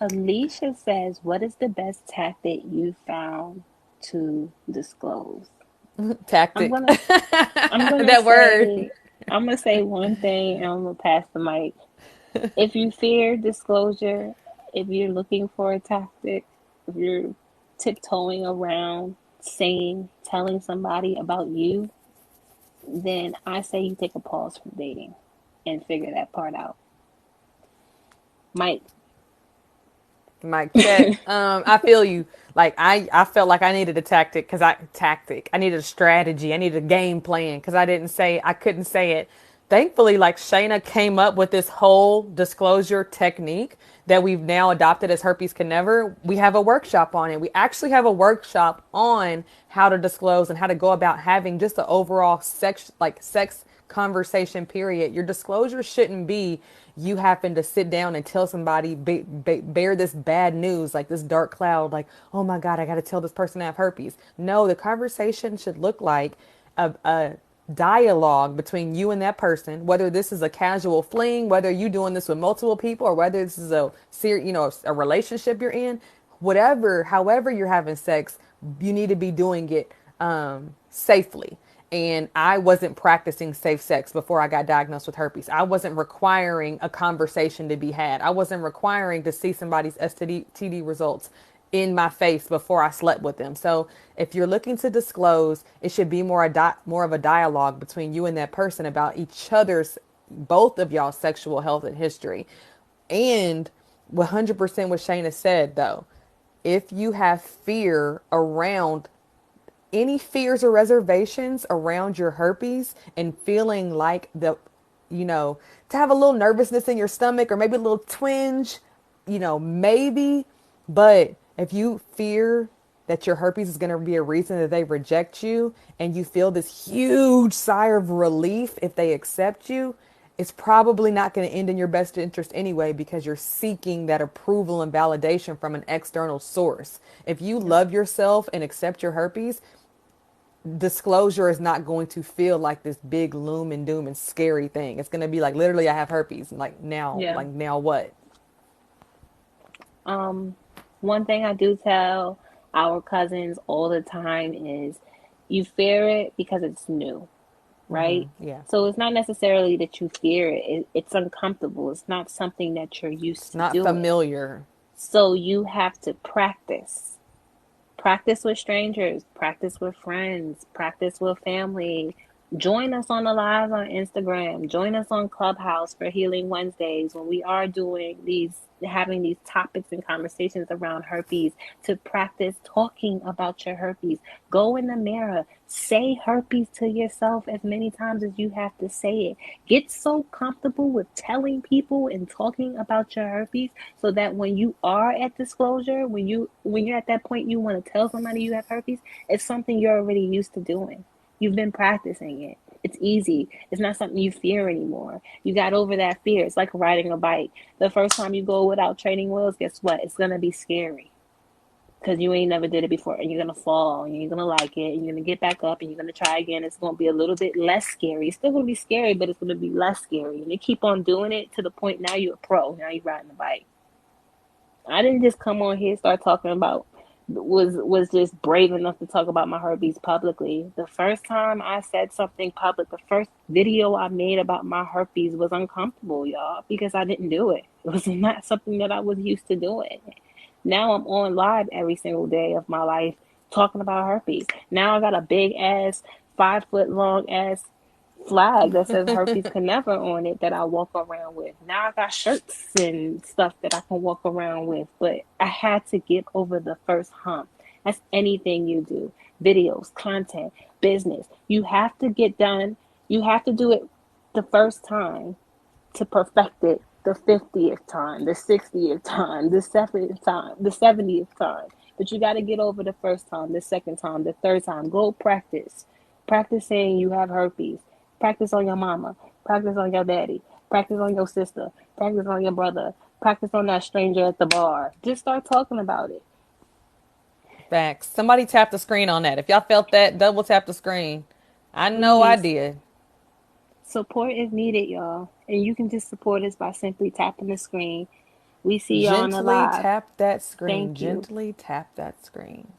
Alicia says, "What is the best tactic you found to disclose?" I'm Tactic. gonna I'm gonna That word. say I'm gonna say one thing and I'm gonna pass the mic. If you fear disclosure, if you're looking for a tactic, if you're tiptoeing around saying, telling somebody about you, then I say you take a pause from dating and figure that part out. Mike. Mic check. I feel you. Like I felt like I needed a tactic. I needed a strategy. I needed a game plan because I couldn't say it. Thankfully, like Shayna came up with this whole disclosure technique that we've now adopted as Herpes Can Never. We have a workshop on it. We actually have a workshop on how to disclose and how to go about having just the overall sex conversation period. Your disclosure shouldn't be you happen to sit down and tell somebody bear this bad news, like this dark cloud, like, oh my god, I got to tell this person I have herpes. No, the conversation should look like a dialogue between you and that person, whether this is a casual fling, whether you doing this with multiple people, or whether this is a relationship you're in, whatever, however you're having sex, you need to be doing it safely. And I wasn't practicing safe sex before I got diagnosed with herpes. I wasn't requiring a conversation to be had. I wasn't requiring to see somebody's STD results in my face before I slept with them. So if you're looking to disclose, it should be more of a dialogue between you and that person about each other's, both of y'all's sexual health and history. And 100% what Shayna said though, if you have fear around any fears or reservations around your herpes and feeling like to have a little nervousness in your stomach or maybe a little twinge, maybe. But if you fear that your herpes is going to be a reason that they reject you and you feel this huge sigh of relief if they accept you, it's probably not going to end in your best interest anyway because you're seeking that approval and validation from an external source. If you Yep. love yourself and accept your herpes, disclosure is not going to feel like this big loom and doom and scary thing. It's going to be like literally I have herpes and Yeah. like now what? Um, One thing I do tell our cousins all the time is you fear it because it's new, right? Yeah. So it's not necessarily that you fear it, it's uncomfortable. It's not something that you're It's used to not doing. familiar. So you have to practice. Practice with strangers, practice with friends, practice with family. Join us on the lives on Instagram. Join us on Clubhouse for Healing Wednesdays when we are doing having these topics and conversations around herpes to practice talking about your herpes. Go in the mirror, say herpes to yourself as many times as you have to say it. Get so comfortable with telling people and talking about your herpes so that when you are at disclosure, when you're at that point you want to tell somebody you have herpes, it's something you're already used to doing. You've been practicing it. It's easy. It's not something you fear anymore. You got over that fear. It's like riding a bike. The first time you go without training wheels, guess what? It's gonna be scary because you ain't never did it before, and you're gonna fall, and you're gonna like it, and you're gonna get back up, and you're gonna try again. It's gonna be a little bit less scary. It's still gonna be scary, but it's gonna be less scary. And you keep on doing it to the point now you're a pro. Now you're riding a bike. I didn't just come on here and start talking about was just brave enough to talk about my herpes publicly. The first time I said something public, the first video I made about my herpes was uncomfortable, y'all, because I didn't do it. It was not something that I was used to doing. Now I'm on live every single day of my life talking about herpes. Now I got a big ass 5 foot long ass flag that says herpes can never on it that I walk around with. Now I got shirts and stuff that I can walk around with, but I had to get over the first hump. That's anything you do. Videos, content, business. You have to get done. You have to do it the first time to perfect it the 50th time, the 60th time, the 70th time, the 70th time. But you got to get over the first time, the second time, the third time. Go practice. Practice saying you have herpes. Practice on your mama. Practice on your daddy. Practice on your sister. Practice on your brother. Practice on that stranger at the bar. Just start talking about it. Facts. Somebody tap the screen on that. If y'all felt that, double tap the screen. I know I Please. did. Support is needed, y'all. And you can just support us by simply tapping the screen. We see y'all on the Gently live. tap that screen. Thank you. Gently tap that screen.